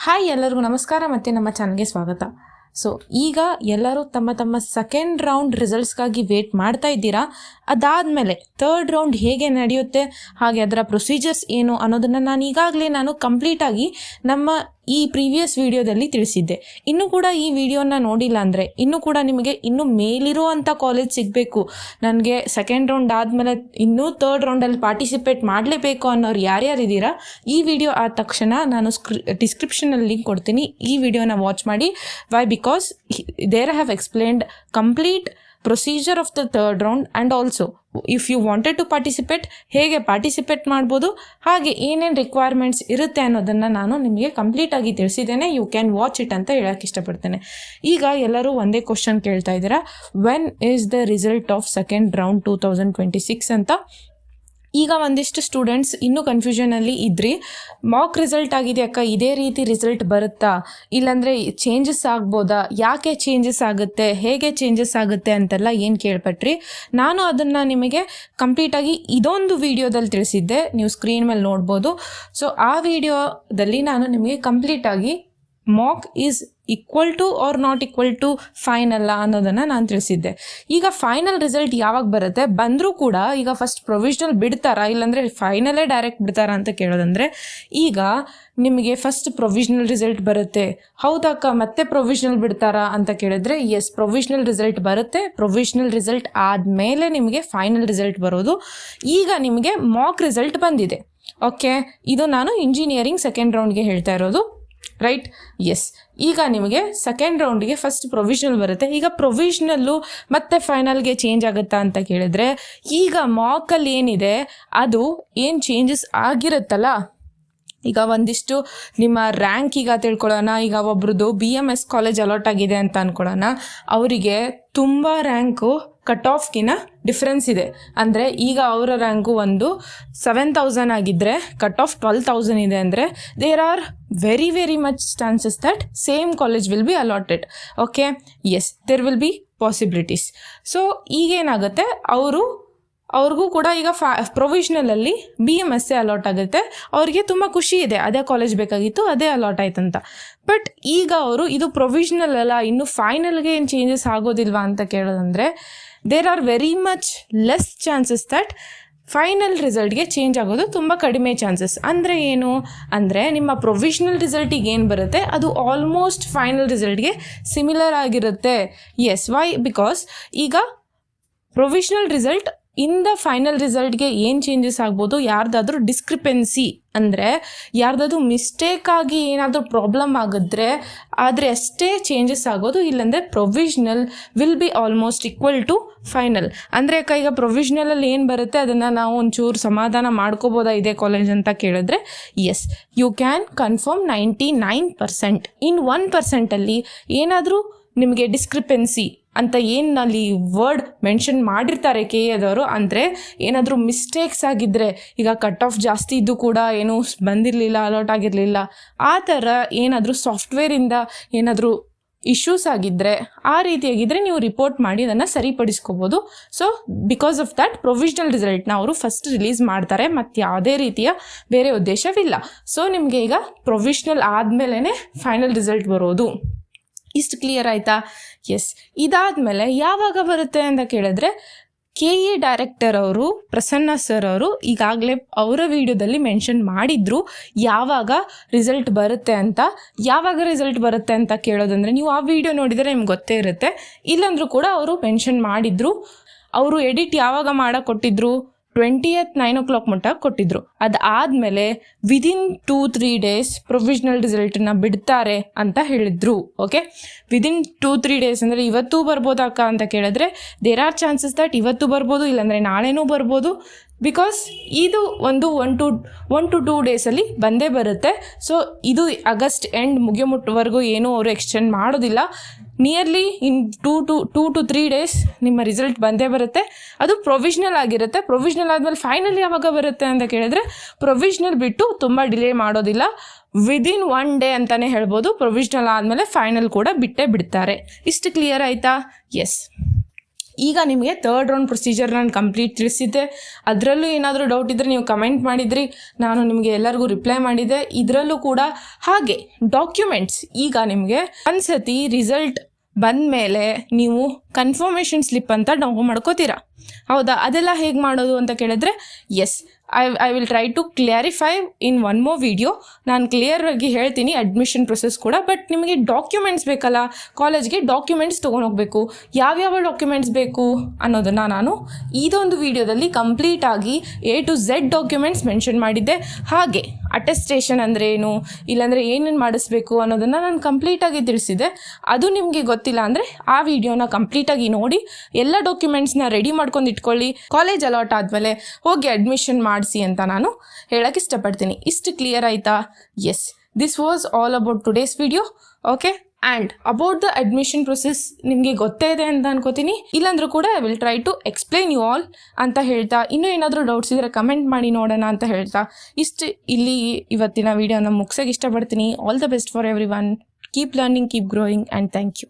Hi ಎಲ್ಲರಿಗೂ ನಮಸ್ಕಾರ ಮತ್ತು ನಮ್ಮ ಚಾನಲ್ಗೆ ಸ್ವಾಗತ. ಸೊ ಈಗ ಎಲ್ಲರೂ ತಮ್ಮ ತಮ್ಮ ಸೆಕೆಂಡ್ ರೌಂಡ್ ರಿಸಲ್ಟ್ಸ್ಗಾಗಿ ವೇಟ್ ಮಾಡ್ತಾ ಇದ್ದೀರಾ. ಅದಾದಮೇಲೆ ಥರ್ಡ್ ರೌಂಡ್ ಹೇಗೆ ನಡೆಯುತ್ತೆ, ಹಾಗೆ ಅದರ ಪ್ರೊಸೀಜರ್ಸ್ ಏನು ಅನ್ನೋದನ್ನು ನಾನು ಕಂಪ್ಲೀಟಾಗಿ ನಮ್ಮ ಈ ಪ್ರೀವಿಯಸ್ ವಿಡಿಯೋದಲ್ಲಿ ತಿಳಿಸಿದ್ದೆ. ಇನ್ನೂ ಕೂಡ ಈ ವಿಡಿಯೋನ ನೋಡಿಲ್ಲ ಅಂದರೆ ಇನ್ನೂ ಕೂಡ ನಿಮಗೆ ಇನ್ನೂ ಮೇಲಿರುವಂಥ ಕಾಲೇಜ್ ಸಿಗಬೇಕು, ನನಗೆ ಸೆಕೆಂಡ್ ರೌಂಡ್ ಆದಮೇಲೆ ಇನ್ನೂ ಥರ್ಡ್ ರೌಂಡಲ್ಲಿ ಪಾರ್ಟಿಸಿಪೇಟ್ ಮಾಡಲೇಬೇಕು ಅನ್ನೋರು ಯಾರ್ಯಾರಿದ್ದೀರಾ, ಈ ವಿಡಿಯೋ ಆದ ತಕ್ಷಣ ನಾನು ಡಿಸ್ಕ್ರಿಪ್ಷನಲ್ಲಿ ಲಿಂಕ್ ಕೊಡ್ತೀನಿ. ಈ ವಿಡಿಯೋನ ವಾಚ್ ಮಾಡಿ. Why? Because there I have explained complete procedure of the third round and also if you wanted to participate ಹೇಗೆ ಪಾರ್ಟಿಸಿಪೇಟ್ ಮಾಡ್ಬೋದು, ಹಾಗೆ ಏನೇನು ರಿಕ್ವೈರ್ಮೆಂಟ್ಸ್ ಇರುತ್ತೆ ಅನ್ನೋದನ್ನು ನಾನು ನಿಮಗೆ ಕಂಪ್ಲೀಟಾಗಿ ತಿಳಿಸಿದ್ದೇನೆ. ಯು ಕ್ಯಾನ್ ವಾಚ್ ಇಟ್ ಅಂತ ಹೇಳೋಕ್ಕೆ ಇಷ್ಟಪಡ್ತೇನೆ. ಈಗ ಎಲ್ಲರೂ ಒಂದೇ ಕ್ವಶನ್ ಕೇಳ್ತಾ ಇದ್ದೀರಾ, when is the result of second round 2026 ಅಂತ. ಈಗ ಒಂದಿಷ್ಟು ಸ್ಟೂಡೆಂಟ್ಸ್ ಇನ್ನೂ ಕನ್ಫ್ಯೂಷನಲ್ಲಿ ಇದ್ರಿ. ಮಾಕ್ ರಿಸಲ್ಟ್ ಆಗಿದೆ ಅಕ್ಕ, ಇದೇ ರೀತಿ ರಿಸಲ್ಟ್ ಬರುತ್ತಾ, ಇಲ್ಲಾಂದರೆ ಚೇಂಜಸ್ ಆಗ್ಬೋದಾ, ಯಾಕೆ ಚೇಂಜಸ್ ಆಗುತ್ತೆ, ಹೇಗೆ ಚೇಂಜಸ್ ಆಗುತ್ತೆ ಅಂತೆಲ್ಲ ಏನು ಕೇಳ್ಪಟ್ರಿ. ನಾನು ಅದನ್ನು ನಿಮಗೆ ಕಂಪ್ಲೀಟಾಗಿ ಇದೊಂದು ವಿಡಿಯೋದಲ್ಲಿ ತಿಳಿಸಿದ್ದೆ, ನೀವು ಸ್ಕ್ರೀನ್ ಮೇಲೆ ನೋಡ್ಬೋದು. ಸೊ ಆ ವಿಡಿಯೋದಲ್ಲಿ ನಾನು ನಿಮಗೆ ಕಂಪ್ಲೀಟಾಗಿ mock is equal to or not equal to ಫೈನಲ್ಲ ಅನ್ನೋದನ್ನು ನಾನು ತಿಳಿಸಿದ್ದೆ. ಈಗ ಫೈನಲ್ ರಿಸಲ್ಟ್ ಯಾವಾಗ ಬರುತ್ತೆ, ಬಂದರೂ ಕೂಡ ಈಗ ಫಸ್ಟ್ ಪ್ರೊವಿಷನಲ್ ಬಿಡ್ತಾರಾ ಇಲ್ಲಾಂದರೆ ಫೈನಲೇ ಡೈರೆಕ್ಟ್ ಬಿಡ್ತಾರಾ ಅಂತ ಕೇಳೋದಂದರೆ, ಈಗ ನಿಮಗೆ ಫಸ್ಟ್ ಪ್ರೊವಿಷನಲ್ ರಿಸಲ್ಟ್ ಬರುತ್ತೆ. ಹೌದಕ್ಕ, ಮತ್ತೆ ಪ್ರೊವಿಷನಲ್ ಬಿಡ್ತಾರಾ ಅಂತ ಕೇಳಿದ್ರೆ, ಎಸ್, ಪ್ರೊವಿಷನಲ್ ರಿಸಲ್ಟ್ ಬರುತ್ತೆ. ಪ್ರೊವಿಷನಲ್ ರಿಸಲ್ಟ್ ಆದಮೇಲೆ ನಿಮಗೆ ಫೈನಲ್ ರಿಸಲ್ಟ್ ಬರೋದು. ಈಗ ನಿಮಗೆ ಮಾಕ್ ರಿಸಲ್ಟ್ ಬಂದಿದೆ. ಓಕೆ, ಇದು ನಾನು ಇಂಜಿನಿಯರಿಂಗ್ ಸೆಕೆಂಡ್ ರೌಂಡ್ಗೆ ಹೇಳ್ತಾ ಇರೋದು, ರೈಟ್? ಎಸ್. ಈಗ ನಿಮಗೆ ಸೆಕೆಂಡ್ ರೌಂಡ್ಗೆ ಫಸ್ಟ್ ಪ್ರೊವಿಷನಲ್ ಬರುತ್ತೆ. ಈಗ ಪ್ರೊವಿಷನಲ್ಲು ಮತ್ತೆ ಫೈನಲ್ಗೆ ಚೇಂಜ್ ಆಗುತ್ತಾ ಅಂತ ಕೇಳಿದ್ರೆ, ಈಗ ಮಾಕಲ್ಲಿ ಏನಿದೆ ಅದು ಏನು ಚೇಂಜಸ್ ಆಗಿರುತ್ತಲ್ಲ, ಈಗ ಒಂದಿಷ್ಟು ನಿಮ್ಮ ರ್ಯಾಂಕ್ ಈಗ ತಿಳ್ಕೊಳ್ಳೋಣ. ಈಗ ಒಬ್ರದ್ದು BMS ಕಾಲೇಜ್ ಅಲಾಟ್ ಆಗಿದೆ ಅಂತ ಅಂದ್ಕೊಳ್ಳೋಣ, ಅವರಿಗೆ ತುಂಬ ರ್ಯಾಂಕು ಕಟ್ ಆಫ್ಗಿನ ಡಿಫ್ರೆನ್ಸ್ ಇದೆ. ಅಂದರೆ ಈಗ ಅವರ ರ್ಯಾಂಕು ಒಂದು 7,000 ಆಗಿದ್ದರೆ ಕಟ್ ಆಫ್ 12,000 ಇದೆ ಅಂದರೆ there are very very much chances that same college will be allotted. Okay, yes, there will be possibilities. So ಈಗೇನಾಗುತ್ತೆ, ಅವ್ರಿಗೂ ಕೂಡ ಈಗ ಪ್ರೊವಿಷನಲಲ್ಲಿ BMS ಅಲಾಟ್ ಆಗುತ್ತೆ. ಅವ್ರಿಗೆ ತುಂಬ ಖುಷಿ ಇದೆ, ಅದೇ ಕಾಲೇಜ್ ಬೇಕಾಗಿತ್ತು, ಅದೇ ಅಲಾಟ್ ಆಯ್ತಂತ. ಬಟ್ ಈಗ ಅವರು ಇದು ಪ್ರೊವಿಷನಲ್ ಅಲ್ಲ, ಇನ್ನು ಫೈನಲ್ಗೆ ಏನು ಚೇಂಜಸ್ ಆಗೋದಿಲ್ವಾ ಅಂತ ಕೇಳೋದಂದರೆ, there are very much less chances that final ರಿಸಲ್ಟ್ಗೆ ಚೇಂಜ್ ಆಗೋದು ತುಂಬ ಕಡಿಮೆ ಚಾನ್ಸಸ್. ಅಂದರೆ ಏನು ಅಂದರೆ, ನಿಮ್ಮ ಪ್ರೊವಿಷನಲ್ ರಿಸಲ್ಟಿಗೆ ಏನು ಬರುತ್ತೆ ಅದು ಆಲ್ಮೋಸ್ಟ್ ಫೈನಲ್ ರಿಸಲ್ಟ್ಗೆ ಸಿಮಿಲರ್ ಆಗಿರುತ್ತೆ. Yes, why? ಬಿಕಾಸ್ ಈಗ ಪ್ರೊವಿಷನಲ್ ರಿಸಲ್ಟ್ ಇಂದ ಫೈನಲ್ ರಿಸಲ್ಟ್ಗೆ ಏನು ಚೇಂಜಸ್ ಆಗ್ಬೋದು, ಯಾರ್ದಾದ್ರೂ ಡಿಸ್ಕ್ರಿಪೆನ್ಸಿ ಅಂದರೆ ಯಾರ್ದಾದ್ರೂ ಮಿಸ್ಟೇಕ್ ಆಗಿ ಏನಾದರೂ ಪ್ರಾಬ್ಲಮ್ ಆಗಿದ್ರೆ ಆದರೆ ಅಷ್ಟೇ ಚೇಂಜಸ್ ಆಗೋದು. ಇಲ್ಲಾಂದರೆ provisional will be almost equal to final. ಅಂದರೆ ಈಗ ಪ್ರೊವಿಷನಲಲ್ಲಿ ಏನು ಬರುತ್ತೆ ಅದನ್ನು ನಾವು ಒಂಚೂರು ಸಮಾಧಾನ ಮಾಡ್ಕೋಬೋದಾ ಇದೇ ಕಾಲೇಜ್ ಅಂತ ಕೇಳಿದ್ರೆ, ಎಸ್, ಯು ಕ್ಯಾನ್ ಕನ್ಫರ್ಮ್ 99%. ಇನ್ 1% ಏನಾದರೂ ನಿಮಗೆ ಡಿಸ್ಕ್ರಿಪೆನ್ಸಿ ಅಂತ ಏನಲ್ಲಿ ವರ್ಡ್ ಮೆನ್ಷನ್ ಮಾಡಿರ್ತಾರೆ KA ಅಂದರೆ ಏನಾದರೂ ಮಿಸ್ಟೇಕ್ಸ್ ಆಗಿದ್ದರೆ, ಈಗ ಕಟ್ ಆಫ್ ಜಾಸ್ತಿ ಇದ್ದು ಕೂಡ ಏನೂ ಬಂದಿರಲಿಲ್ಲ, ಅಲಾಟ್ ಆಗಿರಲಿಲ್ಲ, ಆ ಥರ ಏನಾದರೂ ಸಾಫ್ಟ್ವೇರಿಂದ ಏನಾದರೂ ಇಶ್ಯೂಸ್ ಆಗಿದ್ದರೆ, ಆ ರೀತಿಯಾಗಿದ್ದರೆ ನೀವು ರಿಪೋರ್ಟ್ ಮಾಡಿ ಅದನ್ನು ಸರಿಪಡಿಸ್ಕೋಬೋದು. So because of that provisional ರಿಸಲ್ಟ್ನ ಅವರು ಫಸ್ಟ್ ರಿಲೀಸ್ ಮಾಡ್ತಾರೆ, ಮತ್ತು ಯಾವುದೇ ರೀತಿಯ ಬೇರೆ ಉದ್ದೇಶವಿಲ್ಲ. ಸೊ ನಿಮಗೆ ಈಗ ಪ್ರೊವಿಷನಲ್ ಆದಮೇಲೆ ಫೈನಲ್ ರಿಸಲ್ಟ್ ಬರೋದು. ಇಷ್ಟು ಕ್ಲಿಯರ್ ಆಯಿತಾ? ಎಸ್. ಇದಾದಮೇಲೆ ಯಾವಾಗ ಬರುತ್ತೆ ಅಂತ ಕೇಳಿದ್ರೆ, KA ಡೈರೆಕ್ಟರ್ ಅವರು ಪ್ರಸನ್ನ ಸರ್ ಅವರು ಈಗಾಗಲೇ ಅವರ ವಿಡಿಯೋದಲ್ಲಿ ಮೆನ್ಷನ್ ಮಾಡಿದ್ರು ಯಾವಾಗ ರಿಸಲ್ಟ್ ಬರುತ್ತೆ ಅಂತ. ಯಾವಾಗ ರಿಸಲ್ಟ್ ಬರುತ್ತೆ ಅಂತ ಕೇಳೋದಂದರೆ, ನೀವು ಆ ವಿಡಿಯೋ ನೋಡಿದರೆ ನಿಮ್ಗೆ ಗೊತ್ತೇ ಇರುತ್ತೆ. ಇಲ್ಲಾಂದ್ರೂ ಕೂಡ ಅವರು ಮೆನ್ಷನ್ ಮಾಡಿದ್ರು. ಅವರು ಎಡಿಟ್ ಯಾವಾಗ ಮಾಡೋಕ್ಕೆ ಕೊಟ್ಟಿದ್ರು, 20th 9 o'clock ಮಟ್ಟ ಕೊಟ್ಟಿದ್ರು. ಅದಾದಮೇಲೆ ವಿದಿನ್ 2-3 days ಪ್ರೊವಿಷನಲ್ ರಿಸಲ್ಟನ್ನ ಬಿಡ್ತಾರೆ ಅಂತ ಹೇಳಿದ್ರು. ಓಕೆ, ವಿದಿನ್ 2-3 days ಅಂದರೆ ಇವತ್ತು ಬರ್ಬೋದಕ್ಕ ಅಂತ ಕೇಳಿದ್ರೆ, ದೇರ್ ಆರ್ ಚಾನ್ಸಸ್ ದಟ್ ಇವತ್ತು ಬರ್ಬೋದು, ಇಲ್ಲಾಂದರೆ ನಾಳೆನೂ ಬರ್ಬೋದು. ಬಿಕಾಸ್ ಇದು ಒಂದು 1 to 2 ಡೇಸಲ್ಲಿ ಬಂದೇ ಬರುತ್ತೆ. ಸೊ ಇದು ಆಗಸ್ಟ್ ಎಂಡ್ ಮುಗಿಯೋಮುಟ್ಟವರೆಗೂ ಏನೂ ಅವರು ಎಕ್ಸ್ಟೆಂಡ್ ಮಾಡೋದಿಲ್ಲ. ನಿಯರ್ಲಿ ಇನ್ 2 to 3 days ನಿಮ್ಮ ರಿಸಲ್ಟ್ ಬಂದೇ ಬರುತ್ತೆ. ಅದು ಪ್ರೊವಿಷನಲ್ ಆಗಿರುತ್ತೆ. ಪ್ರೊವಿಷನಲ್ ಆದಮೇಲೆ ಫೈನಲ್ ಯಾವಾಗ ಬರುತ್ತೆ ಅಂತ ಕೇಳಿದ್ರೆ, ಪ್ರೊವಿಷನಲ್ ಬಿಟ್ಟು ತುಂಬ ಡಿಲೇ ಮಾಡೋದಿಲ್ಲ, ವಿದಿನ್ 1 day ಅಂತಲೇ ಹೇಳ್ಬೋದು. ಪ್ರೊವಿಷನಲ್ ಆದಮೇಲೆ ಫೈನಲ್ ಕೂಡ ಬಿಟ್ಟೇ ಬಿಡ್ತಾರೆ. ಇಷ್ಟು ಕ್ಲಿಯರ್ ಆಯಿತಾ? ಎಸ್. ಈಗ ನಿಮಗೆ ಥರ್ಡ್ ರೌಂಡ್ ಪ್ರೊಸೀಜರ್ ನಾನು ಕಂಪ್ಲೀಟ್ ತಿಳಿಸಿದ್ದೆ. ಅದರಲ್ಲೂ ಏನಾದರೂ ಡೌಟ್ ಇದ್ದರೆ ನೀವು ಕಮೆಂಟ್ ಮಾಡಿದ್ರಿ, ನಾನು ನಿಮಗೆ ಎಲ್ಲರಿಗೂ ರಿಪ್ಲೈ ಮಾಡಿದ್ದೆ. ಇದರಲ್ಲೂ ಕೂಡ ಹಾಗೆ ಡಾಕ್ಯುಮೆಂಟ್ಸ್ ಈಗ ನಿಮಗೆ ಒಂದ್ಸತಿ ರಿಸಲ್ಟ್ ಬಂದ ಮೇಲೆ ನೀವು ಕನ್ಫರ್ಮೇಷನ್ ಸ್ಲಿಪ್ ಅಂತ ಡೌನ್ಲೋಡ್ ಮಾಡ್ಕೋತೀರಾ, ಹೌದಾ? ಅದೆಲ್ಲ ಹೇಗೆ ಮಾಡೋದು ಅಂತ ಕೇಳಿದ್ರೆ, yes, I will try to clarify in one more video. ನಾನು ಕ್ಲಿಯರಾಗಿ ಹೇಳ್ತೀನಿ ಅಡ್ಮಿಷನ್ ಪ್ರೊಸೆಸ್ ಕೂಡ. ಬಟ್ ನಿಮಗೆ ಡಾಕ್ಯುಮೆಂಟ್ಸ್ ಬೇಕಲ್ಲ, ಕಾಲೇಜ್ಗೆ ಡಾಕ್ಯುಮೆಂಟ್ಸ್ ತೊಗೊಂಡೋಗ್ಬೇಕು. ಯಾವ್ಯಾವ ಡಾಕ್ಯುಮೆಂಟ್ಸ್ ಬೇಕು ಅನ್ನೋದನ್ನು ನಾನು ಇದೊಂದು ವಿಡಿಯೋದಲ್ಲಿ ಕಂಪ್ಲೀಟಾಗಿ A to Z documents mention ಮಾಡಿದ್ದೆ. ಹಾಗೆ ಅಟೆಸ್ಟೇಷನ್ ಅಂದರೆ ಏನು, ಇಲ್ಲಾಂದರೆ ಏನೇನು ಮಾಡಿಸ್ಬೇಕು ಅನ್ನೋದನ್ನು ನಾನು ಕಂಪ್ಲೀಟಾಗಿ ತಿಳಿಸಿದ್ದೆ. ಅದು ನಿಮಗೆ ಗೊತ್ತಿಲ್ಲ ಅಂದರೆ ಆ ವಿಡಿಯೋನ ಕಂಪ್ಲೀಟಾಗಿ ನೋಡಿ ಎಲ್ಲ ಡಾಕ್ಯುಮೆಂಟ್ಸ್ನ ರೆಡಿ ಮಾಡ್ಕೊಂಡು ಇಟ್ಕೊಳ್ಳಿ. ಕಾಲೇಜ್ ಅಲಾಟ್ ಆದಮೇಲೆ ಹೋಗಿ ಅಡ್ಮಿಷನ್ ಮಾಡಿಸಿ ಅಂತ ನಾನು ಹೇಳಕ್ಕೆ ಇಷ್ಟಪಡ್ತೀನಿ. ಇಷ್ಟು ಕ್ಲಿಯರ್ ಆಯಿತಾ? Yes, this was all about today's video. Okay, and about the admission process ನಿಮಗೆ ಗೊತ್ತೇ ಇದೆ ಅಂತ ಅನ್ಕೋತೀನಿ. ಇಲ್ಲಾಂದ್ರೂ ಕೂಡ I will try to explain you all ಅಂತ ಹೇಳ್ತಾ, ಇನ್ನೂ ಏನಾದರೂ ಡೌಟ್ಸ್ ಇದ್ದರೆ ಕಮೆಂಟ್ ಮಾಡಿ ನೋಡೋಣ ಅಂತ ಹೇಳ್ತಾ ಇಷ್ಟು ಇಲ್ಲಿ ಇವತ್ತಿನ ವಿಡಿಯೋನ ಮುಗಿಸೋಕೆ ಇಷ್ಟಪಡ್ತೀನಿ. All the best for everyone. Keep learning, keep growing, and thank you.